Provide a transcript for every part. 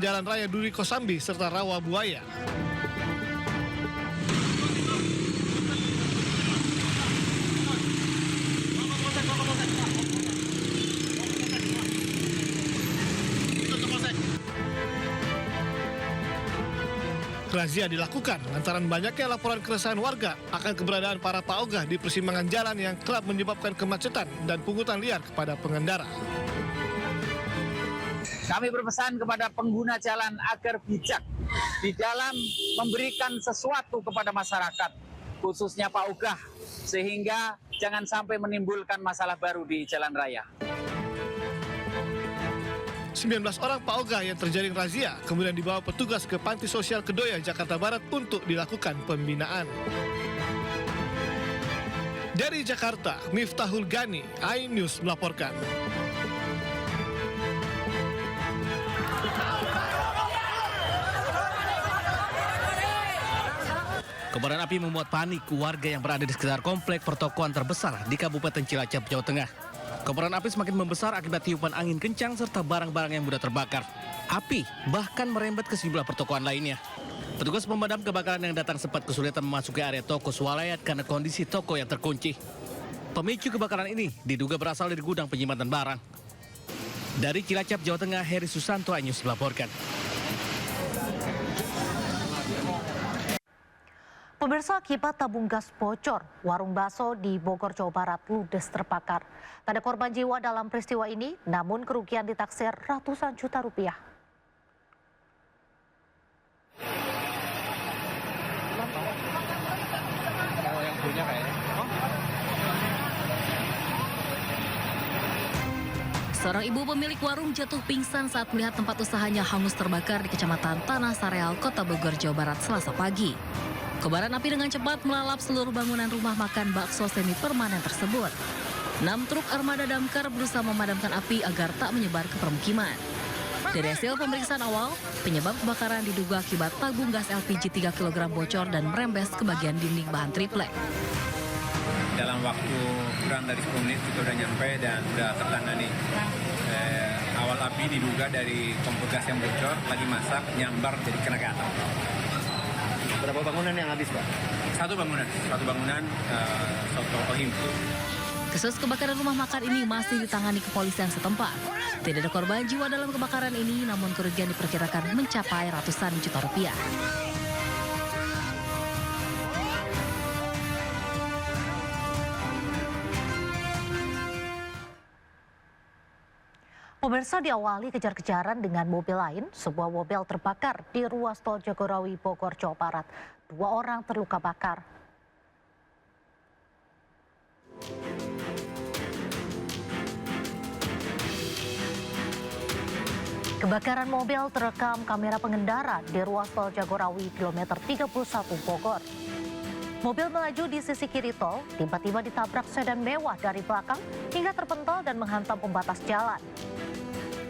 Jalan Raya Duri Kosambi serta Rawa Buaya. Razia dilakukan lantaran banyaknya laporan keresahan warga akan keberadaan para paogah di persimpangan jalan yang kerap menyebabkan kemacetan dan pungutan liar kepada pengendara. Kami berpesan kepada pengguna jalan agar bijak di dalam memberikan sesuatu kepada masyarakat, khususnya paogah, sehingga jangan sampai menimbulkan masalah baru di jalan raya. 19 orang paogah yang terjaring razia kemudian dibawa petugas ke Panti Sosial Kedoya, Jakarta Barat untuk dilakukan pembinaan. Dari Jakarta, Miftahul Gani, iNews melaporkan. Kobaran api membuat panik warga yang berada di sekitar komplek pertokoan terbesar di Kabupaten Cilacap, Jawa Tengah. Kobaran api semakin membesar akibat tiupan angin kencang serta barang-barang yang mudah terbakar. Api bahkan merembet ke sejumlah pertokoan lainnya. Petugas pemadam kebakaran yang datang sempat kesulitan memasuki area toko swalayan karena kondisi toko yang terkunci. Pemicu kebakaran ini diduga berasal dari gudang penyimpanan barang. Dari Cilacap, Jawa Tengah, Heri Susanto, iNews melaporkan. Pemirsa, akibat tabung gas bocor, warung bakso di Bogor, Jawa Barat ludes terbakar. Tak ada korban jiwa dalam peristiwa ini, namun kerugian ditaksir ratusan juta rupiah. Seorang ibu pemilik warung jatuh pingsan saat melihat tempat usahanya hangus terbakar di Kecamatan Tanah Sareal, Kota Bogor, Jawa Barat, Selasa pagi. Kobaran api dengan cepat melalap seluruh bangunan rumah makan bakso semi permanen tersebut. 6 truk armada damkar berusaha memadamkan api agar tak menyebar ke permukiman. Dari hasil pemeriksaan awal, penyebab kebakaran diduga akibat tabung gas LPG 3 kg bocor dan merembes ke bagian dinding bahan triplek. Dalam waktu kurang dari 10 menit kita udah nyampe dan udah tertangani. Awal api diduga dari kompor gas yang bocor, lagi masak, nyambar jadi kena ke atap. Berapa bangunan yang habis, Pak? Satu bangunan, Soto Ohim. Kasus kebakaran rumah makan ini masih ditangani kepolisian setempat. Tidak ada korban jiwa dalam kebakaran ini, namun kerugian diperkirakan mencapai ratusan juta rupiah. Pemirsa, diawali kejar-kejaran dengan mobil lain, sebuah mobil terbakar di ruas tol Jagorawi, Bogor, Jawa Barat. 2 orang terluka bakar. Kebakaran mobil terekam kamera pengendara di ruas tol Jagorawi, kilometer 31 Bogor. Mobil melaju di sisi kiri tol, tiba-tiba ditabrak sedan mewah dari belakang hingga terpental dan menghantam pembatas jalan.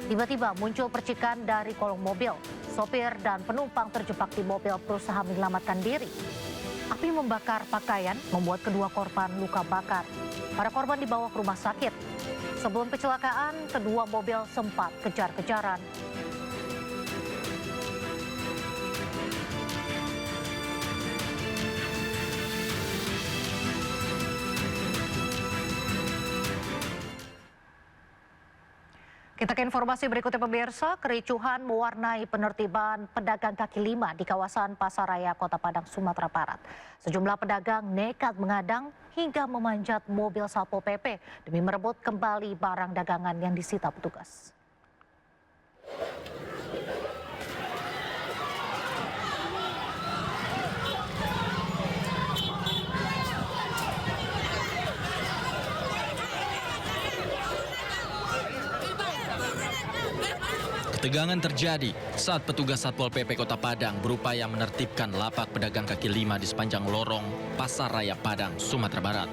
Tiba-tiba muncul percikan dari kolong mobil. Sopir dan penumpang terjebak di mobil berusaha menyelamatkan diri. Api membakar pakaian membuat kedua korban luka bakar. Para korban dibawa ke rumah sakit. Sebelum kecelakaan, kedua mobil sempat kejar-kejaran. Kita ke informasi berikutnya, pemirsa. Kericuhan mewarnai penertiban pedagang kaki lima di kawasan Pasaraya, Kota Padang, Sumatera Barat. Sejumlah pedagang nekat mengadang hingga memanjat mobil Satpol PP demi merebut kembali barang dagangan yang disita petugas. Ketegangan terjadi saat petugas Satpol PP Kota Padang berupaya menertibkan lapak pedagang kaki lima di sepanjang lorong Pasar Raya Padang, Sumatera Barat.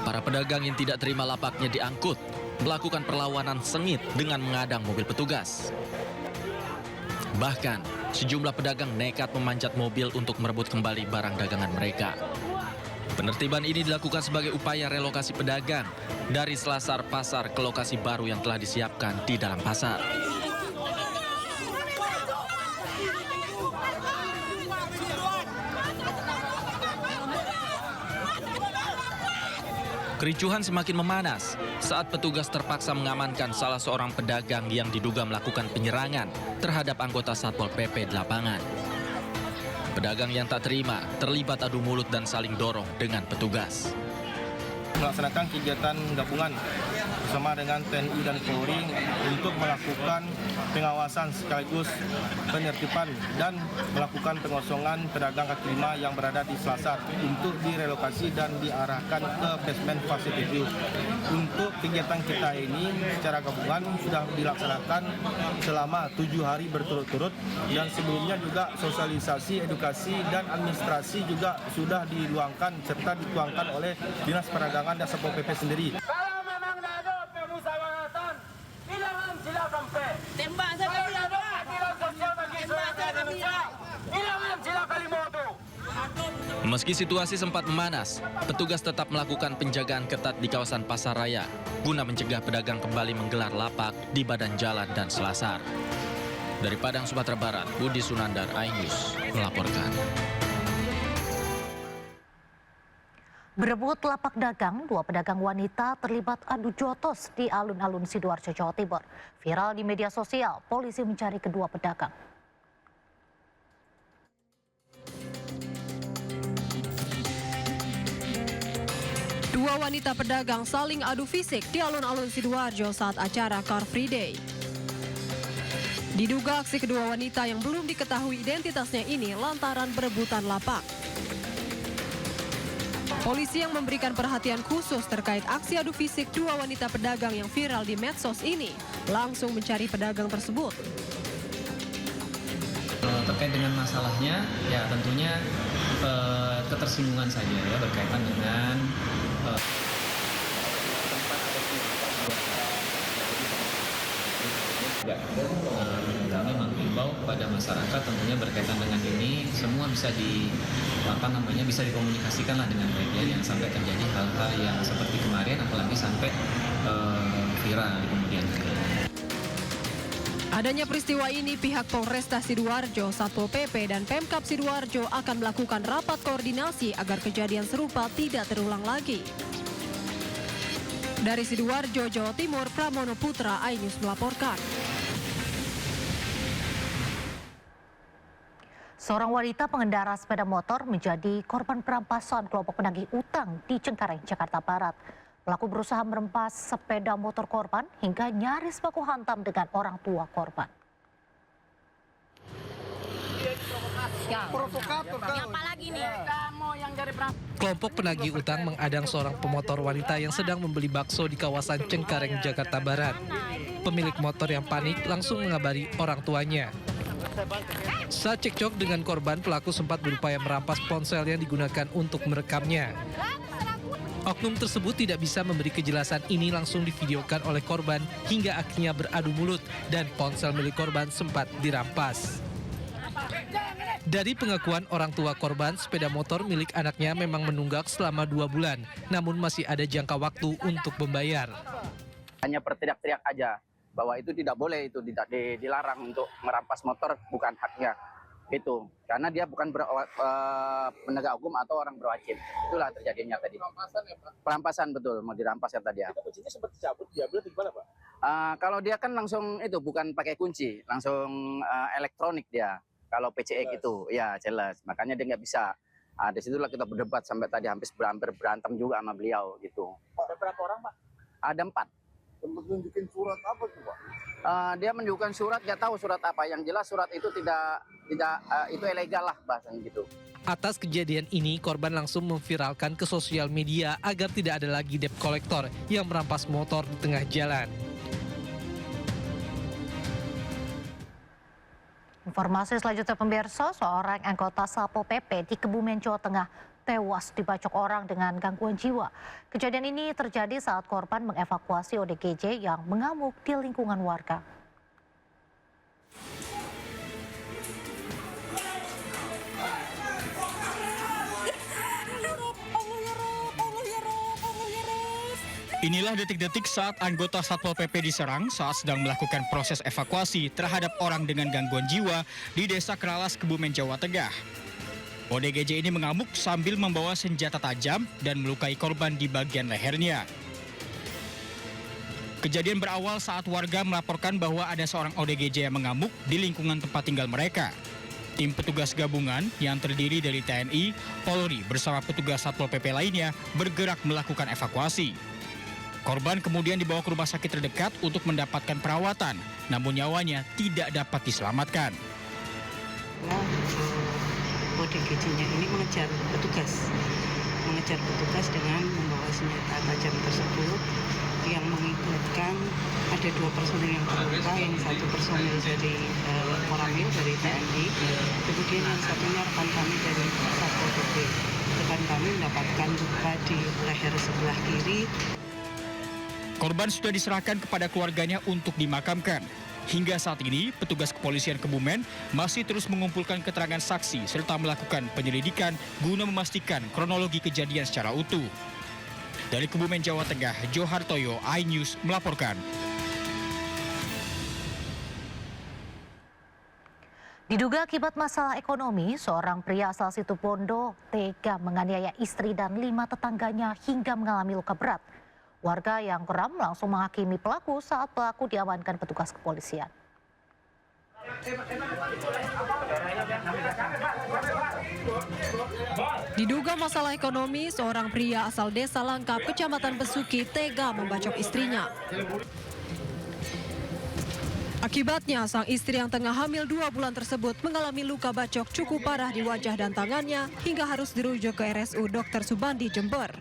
Para pedagang yang tidak terima lapaknya diangkut, melakukan perlawanan sengit dengan mengadang mobil petugas. Bahkan, sejumlah pedagang nekat memanjat mobil untuk merebut kembali barang dagangan mereka. Penertiban ini dilakukan sebagai upaya relokasi pedagang dari selasar pasar ke lokasi baru yang telah disiapkan di dalam pasar. Kericuhan semakin memanas saat petugas terpaksa mengamankan salah seorang pedagang yang diduga melakukan penyerangan terhadap anggota Satpol PP di lapangan. Pedagang yang tak terima terlibat adu mulut dan saling dorong dengan petugas. Melaksanakan kegiatan gabungan bersama dengan TNI dan Polri untuk melakukan pengawasan sekaligus penertiban dan melakukan pengosongan pedagang kaki lima yang berada di Selasar untuk direlokasi dan diarahkan ke basement facility. Untuk kegiatan kita ini secara gabungan sudah dilaksanakan selama 7 hari berturut-turut dan sebelumnya juga sosialisasi, edukasi dan administrasi juga sudah diluangkan serta dituangkan oleh Dinas Perdagangan dan Satpol PP sendiri. Kalau memang ada permusyawaratan, hilangan sila sampai. Tembak saja. Keadilan sosial bagi rakyat Indonesia. Hilangan sila Kalimoto. Meski situasi sempat memanas, petugas tetap melakukan penjagaan ketat di kawasan Pasar Raya guna mencegah pedagang kembali menggelar lapak di badan jalan dan Selasar. Dari Padang, Sumatera Barat, Budi Sunandar, iNews melaporkan. Berebut lapak dagang, 2 pedagang wanita terlibat adu jotos di alun-alun Sidoarjo, Jawa Timur. Viral di media sosial, polisi mencari kedua pedagang. Dua wanita pedagang saling adu fisik di alun-alun Sidoarjo saat acara Car Free Day. Diduga aksi kedua wanita yang belum diketahui identitasnya ini lantaran berebutan lapak. Polisi yang memberikan perhatian khusus terkait aksi adu fisik dua wanita pedagang yang viral di medsos ini langsung mencari pedagang tersebut. Terkait dengan masalahnya, ya tentunya ketersinggungan saja ya berkaitan dengan kami menghimbau kepada masyarakat tentunya berkaitan dengan ini semua bisa bisa dikomunikasikan lah dengan baik ya, jangan sampai terjadi hal-hal yang seperti kemarin apalagi sampai viral di kemudian hari. Adanya peristiwa ini, pihak Polresta Sidoarjo, Satpol PP, dan Pemkab Sidoarjo akan melakukan rapat koordinasi agar kejadian serupa tidak terulang lagi. Dari Sidoarjo, Jawa Timur, Pramono Putra, iNews melaporkan. Seorang wanita pengendara sepeda motor menjadi korban perampasan kelompok penagih utang di Cengkareng, Jakarta Barat. Pelaku berusaha merempas sepeda motor korban hingga nyaris baku hantam dengan orang tua korban. Kelompok penagih utang mengadang seorang pemotor wanita yang sedang membeli bakso di kawasan Cengkareng, Jakarta Barat. Pemilik motor yang panik langsung mengabari orang tuanya. Saat cekcok dengan korban, pelaku sempat berupaya merampas ponsel yang digunakan untuk merekamnya. Oknum tersebut tidak bisa memberi kejelasan ini langsung divideokan oleh korban hingga akhirnya beradu mulut dan ponsel milik korban sempat dirampas. Dari pengakuan orang tua korban, sepeda motor milik anaknya memang menunggak selama 2 bulan, namun masih ada jangka waktu untuk membayar. Hanya berteriak-teriak aja bahwa itu tidak boleh, itu tidak dilarang untuk merampas motor, bukan haknya. Itu karena dia bukan penegak hukum atau orang berwajib. Itulah terjadinya tadi. Perampasan ya, Pak? Perampasan, betul, mau dirampas ya tadi ya. Kuncinya sempat dicabut, diambil di mana, Pak? Kalau dia kan langsung itu bukan pakai kunci, langsung elektronik dia. Kalau PCX itu ya jelas, makanya dia nggak bisa. Disitulah kita berdebat sampai tadi hampir berantem juga sama beliau gitu. Ada berapa orang, Pak? Ada 4. Menunjukin surat apa tuh, Pak? Dia menunjukkan surat, nggak tahu surat apa. Yang jelas surat itu tidak itu ilegal lah bahasanya gitu. Atas kejadian ini, korban langsung memviralkan ke sosial media agar tidak ada lagi debt collector yang merampas motor di tengah jalan. Informasi selanjutnya pemirsa, seorang anggota Satpol PP di Kebumen, Jawa Tengah tewas dibacok orang dengan gangguan jiwa. Kejadian ini terjadi saat korban mengevakuasi ODGJ yang mengamuk di lingkungan warga. Inilah detik-detik saat anggota Satpol PP diserang saat sedang melakukan proses evakuasi terhadap orang dengan gangguan jiwa di Desa Keralas, Kebumen, Jawa Tengah. ODGJ ini mengamuk sambil membawa senjata tajam dan melukai korban di bagian lehernya. Kejadian berawal saat warga melaporkan bahwa ada seorang ODGJ yang mengamuk di lingkungan tempat tinggal mereka. Tim petugas gabungan yang terdiri dari TNI, Polri bersama petugas Satpol PP lainnya bergerak melakukan evakuasi. Korban kemudian dibawa ke rumah sakit terdekat untuk mendapatkan perawatan, namun nyawanya tidak dapat diselamatkan. ODGJ-nya ini mengejar petugas dengan membawa senjata tajam tersebut yang mengibatkan ada 2 personil yang terluka, yang 1 personil dari Koramil dari TNI, kemudian yang satunya rekan kami dari Satpol PP. Rekan kami mendapatkan luka di leher sebelah kiri. Korban sudah diserahkan kepada keluarganya untuk dimakamkan. Hingga saat ini, petugas kepolisian Kebumen masih terus mengumpulkan keterangan saksi serta melakukan penyelidikan guna memastikan kronologi kejadian secara utuh. Dari Kebumen, Jawa Tengah, Johartoyo, iNews melaporkan. Diduga akibat masalah ekonomi, seorang pria asal Situbondo tega menganiaya istri dan 5 tetangganya hingga mengalami luka berat. Warga yang geram langsung menghakimi pelaku saat pelaku diamankan petugas kepolisian. Diduga masalah ekonomi, seorang pria asal Desa Langkap, Kecamatan Besuki, tega membacok istrinya. Akibatnya, sang istri yang tengah hamil 2 bulan tersebut mengalami luka bacok cukup parah di wajah dan tangannya hingga harus dirujuk ke RSU Dr. Subandi, Jember.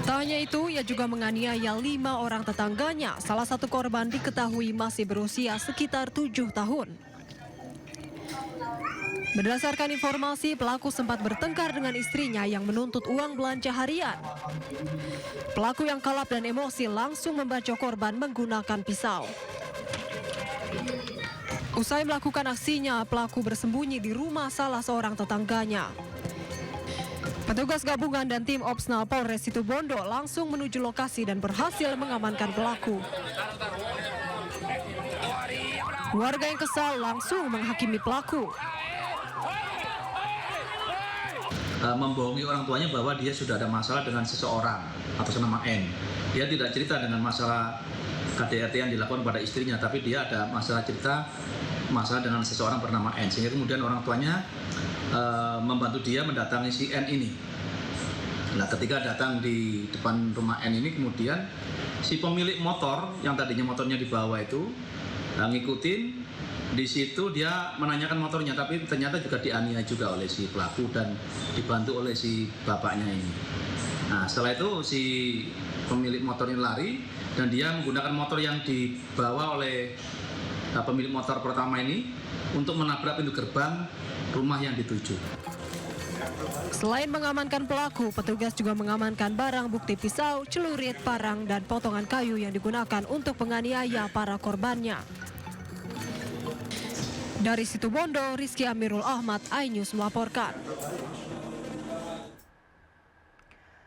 Tak hanya itu, ia juga menganiaya 5 orang tetangganya. Salah satu korban diketahui masih berusia sekitar 7 tahun. Berdasarkan informasi, pelaku sempat bertengkar dengan istrinya yang menuntut uang belanja harian. Pelaku yang kalap dan emosi langsung membacok korban menggunakan pisau. Usai melakukan aksinya, pelaku bersembunyi di rumah salah seorang tetangganya. Petugas gabungan dan tim Opsnal Polres Situbondo langsung menuju lokasi dan berhasil mengamankan pelaku. Warga yang kesal langsung menghakimi pelaku. Membohongi orang tuanya bahwa dia sudah ada masalah dengan seseorang atas nama N. Dia tidak cerita dengan masalah KDRT yang dilakukan pada istrinya, tapi dia ada masalah dengan seseorang bernama N. Sehingga kemudian orang tuanya membantu dia mendatangi si N ini. Nah, ketika datang di depan rumah N ini, kemudian si pemilik motor yang tadinya motornya dibawa itu ngikutin. Di situ dia menanyakan motornya, tapi ternyata juga dianiaya juga oleh si pelaku dan dibantu oleh si bapaknya ini. Nah, setelah itu si pemilik motor ini lari dan dia menggunakan motor yang dibawa oleh pemilik motor pertama ini untuk menabrak pintu gerbang rumah yang dituju. Selain mengamankan pelaku, petugas juga mengamankan barang bukti pisau, celurit, parang, dan potongan kayu yang digunakan untuk menganiaya para korbannya. Dari Situbondo, Rizky Amirul Ahmad, iNews melaporkan.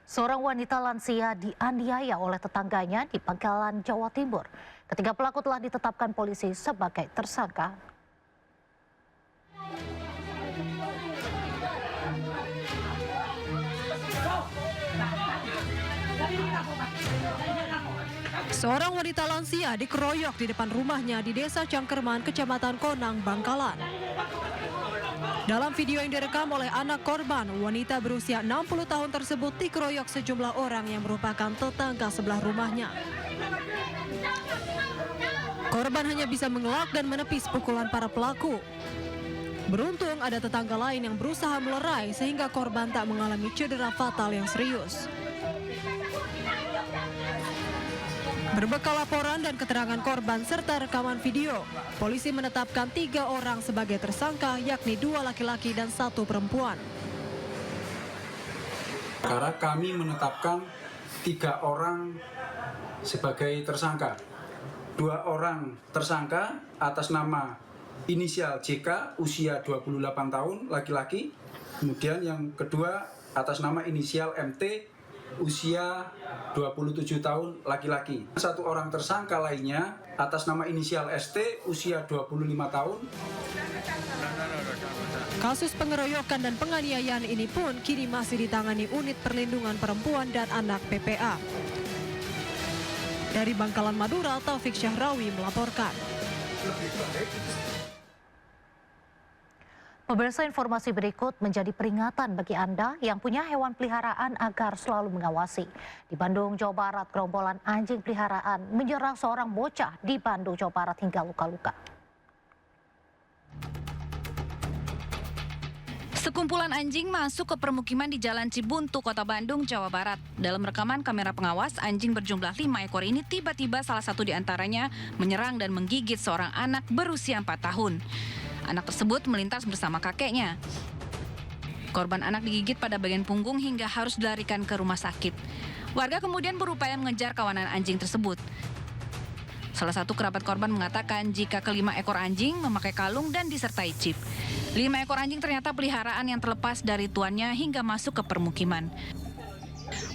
Seorang wanita lansia dianiaya oleh tetangganya di Pangkalan, Jawa Timur. Ketiga pelaku telah ditetapkan polisi sebagai tersangka. Seorang wanita lansia dikeroyok di depan rumahnya di Desa Cangkerman, Kecamatan Konang, Bangkalan. Dalam video yang direkam oleh anak korban, wanita berusia 60 tahun tersebut dikeroyok sejumlah orang yang merupakan tetangga sebelah rumahnya. Korban hanya bisa mengelak dan menepis pukulan para pelaku. Beruntung ada tetangga lain yang berusaha melerai sehingga korban tak mengalami cedera fatal yang serius. Berbekal laporan dan keterangan korban serta rekaman video, polisi menetapkan 3 orang sebagai tersangka, yakni 2 laki-laki dan 1 perempuan. Karena kami menetapkan 3 orang sebagai tersangka. 2 orang tersangka atas nama inisial JK, usia 28 tahun, laki-laki. Kemudian yang kedua atas nama inisial MT, usia 27 tahun laki-laki. Satu orang tersangka lainnya atas nama inisial ST usia 25 tahun. Kasus pengeroyokan dan penganiayaan ini pun kini masih ditangani Unit Perlindungan Perempuan dan Anak PPA. Dari Bangkalan, Madura, Taufik Syahrawi melaporkan. Pemirsa, informasi berikut menjadi peringatan bagi Anda yang punya hewan peliharaan agar selalu mengawasi. Di Bandung, Jawa Barat, gerombolan anjing peliharaan menyerang seorang bocah di Bandung, Jawa Barat hingga luka-luka. Sekumpulan anjing masuk ke permukiman di Jalan Cibuntu, Kota Bandung, Jawa Barat. Dalam rekaman kamera pengawas, anjing berjumlah 5 ekor ini tiba-tiba salah satu di antaranya menyerang dan menggigit seorang anak berusia 4 tahun. Anak tersebut melintas bersama kakeknya. Korban anak digigit pada bagian punggung hingga harus dilarikan ke rumah sakit. Warga kemudian berupaya mengejar kawanan anjing tersebut. Salah satu kerabat korban mengatakan jika kelima ekor anjing memakai kalung dan disertai chip. 5 ekor anjing ternyata peliharaan yang terlepas dari tuannya hingga masuk ke permukiman.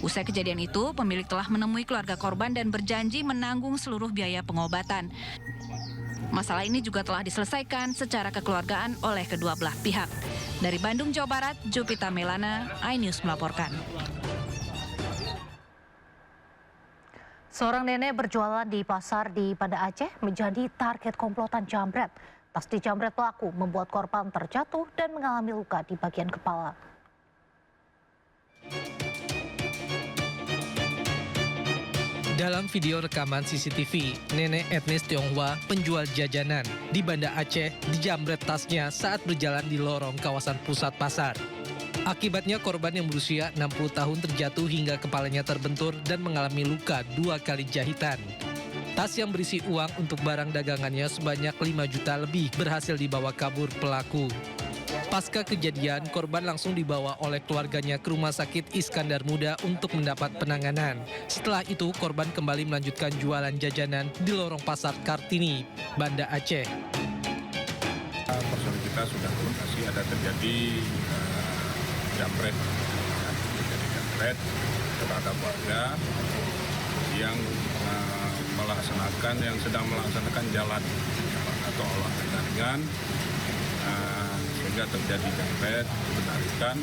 Usai kejadian itu, pemilik telah menemui keluarga korban dan berjanji menanggung seluruh biaya pengobatan. Masalah ini juga telah diselesaikan secara kekeluargaan oleh kedua belah pihak. Dari Bandung, Jawa Barat, Jupita Melana, iNews melaporkan. Seorang nenek berjualan di pasar di Banda Aceh menjadi target komplotan jambret. Tas dijambret pelaku membuat korban terjatuh dan mengalami luka di bagian kepala. Dalam video rekaman CCTV, nenek etnis Tionghoa penjual jajanan di Banda Aceh dijambret tasnya saat berjalan di lorong kawasan pusat pasar. Akibatnya korban yang berusia 60 tahun terjatuh hingga kepalanya terbentur dan mengalami luka 2 kali jahitan. Tas yang berisi uang untuk barang dagangannya sebanyak 5 juta lebih berhasil dibawa kabur pelaku. Pasca kejadian, korban langsung dibawa oleh keluarganya ke Rumah Sakit Iskandar Muda untuk mendapat penanganan. Setelah itu, korban kembali melanjutkan jualan jajanan di lorong pasar Kartini, Banda Aceh. Personil kita sudah lokasi ada terjadi jambret terhadap warga yang sedang melaksanakan jalan atau olahraga ringan. Sehingga terjadi jambret, penarikan,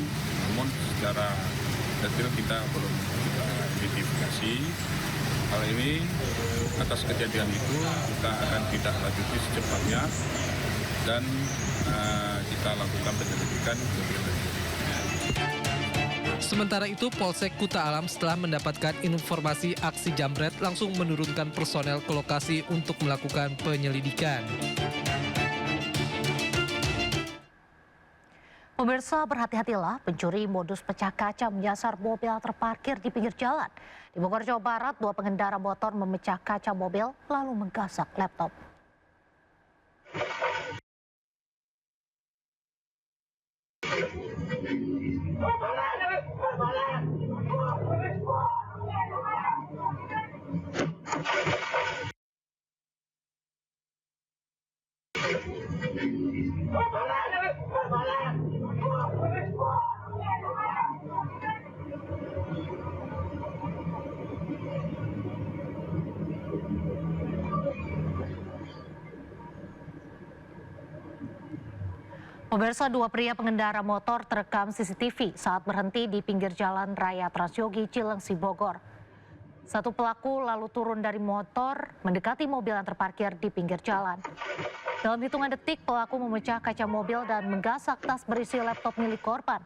namun secara detail kita belum identifikasi. Hal ini atas kejadian itu kita akan tidak lanjuti secepatnya dan kita lakukan penyelidikan lebih lanjut. Sementara itu, Polsek Kuta Alam setelah mendapatkan informasi aksi jambret langsung menurunkan personel ke lokasi untuk melakukan penyelidikan. Pemirsa, berhati-hatilah, pencuri modus pecah kaca menyasar mobil terparkir di pinggir jalan. Di Bogor, Jawa Barat, 2 pengendara motor memecah kaca mobil lalu menggasak laptop. Pemirsa, 2 pria pengendara motor terekam CCTV saat berhenti di pinggir jalan raya Transyogi Cilengsi, Bogor. Satu pelaku lalu turun dari motor mendekati mobil yang terparkir di pinggir jalan. Dalam hitungan detik, pelaku memecah kaca mobil dan menggasak tas berisi laptop milik korban.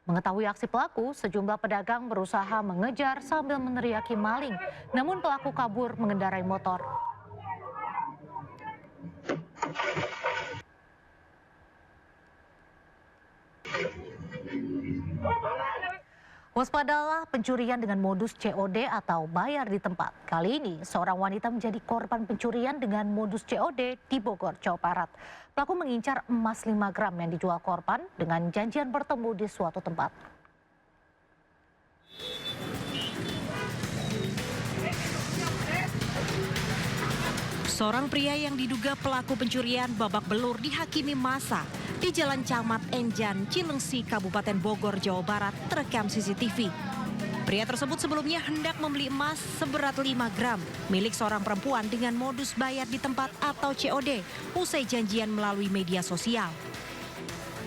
Mengetahui aksi pelaku, sejumlah pedagang berusaha mengejar sambil meneriaki maling. Namun pelaku kabur mengendarai motor. Waspadalah pencurian dengan modus COD atau bayar di tempat. Kali ini, seorang wanita menjadi korban pencurian dengan modus COD di Bogor, Jawa Barat. Pelaku mengincar emas 5 gram yang dijual korban dengan janjian bertemu di suatu tempat. Seorang pria yang diduga pelaku pencurian babak belur dihakimi massa di Jalan Camat Enjan, Cilengsi, Kabupaten Bogor, Jawa Barat terekam CCTV. Pria tersebut sebelumnya hendak membeli emas seberat 5 gram milik seorang perempuan dengan modus bayar di tempat atau COD usai janjian melalui media sosial.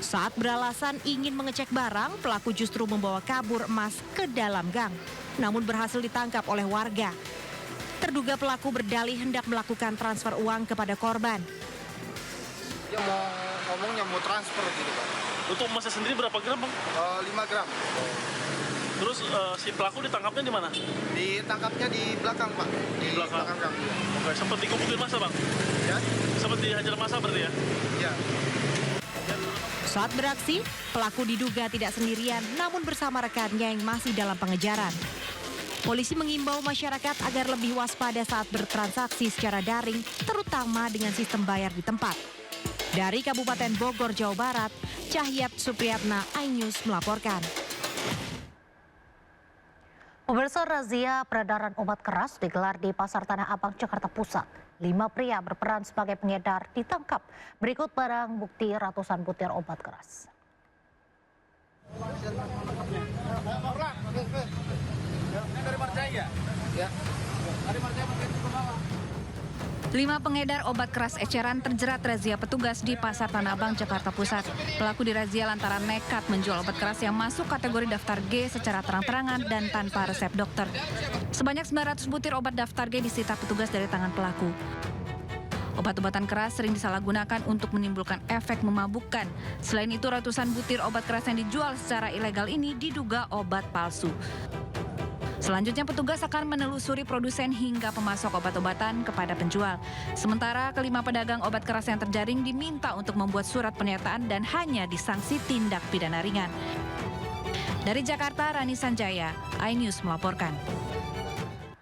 Saat beralasan ingin mengecek barang, pelaku justru membawa kabur emas ke dalam gang, namun berhasil ditangkap oleh warga. Terduga pelaku berdalih hendak melakukan transfer uang kepada korban. Dia ngomongnya mau transfer gitu, Pak. Untuk emasnya sendiri berapa gram, Bang? 5 gram. Terus si pelaku ditangkapnya di mana? Ditangkapnya di belakang, Pak. Di belakang gang. Oke, sempat dikumpulin masa, Bang? Ya. Sempat dihajar masa berarti ya? Iya. Saat beraksi, pelaku diduga tidak sendirian namun bersama rekannya yang masih dalam pengejaran. Polisi mengimbau masyarakat agar lebih waspada saat bertransaksi secara daring, terutama dengan sistem bayar di tempat. Dari Kabupaten Bogor, Jawa Barat, Cahyat Supriyatna, iNews melaporkan. Pemirsa, razia peredaran obat keras digelar di Pasar Tanah Abang, Jakarta Pusat. 5 pria berperan sebagai pengedar ditangkap. Berikut barang bukti ratusan butir obat keras. 5 pengedar obat keras eceran terjerat razia petugas di Pasar Tanah Abang, Jakarta Pusat. Pelaku dirazia lantaran nekat menjual obat keras yang masuk kategori daftar G secara terang-terangan dan tanpa resep dokter. Sebanyak 900 butir obat daftar G disita petugas dari tangan pelaku. Obat-obatan keras sering disalahgunakan untuk menimbulkan efek memabukkan. Selain itu, ratusan butir obat keras yang dijual secara ilegal ini diduga obat palsu. Selanjutnya petugas akan menelusuri produsen hingga pemasok obat-obatan kepada penjual. Sementara kelima pedagang obat keras yang terjaring diminta untuk membuat surat pernyataan dan hanya disanksi tindak pidana ringan. Dari Jakarta, Rani Sanjaya, iNews melaporkan.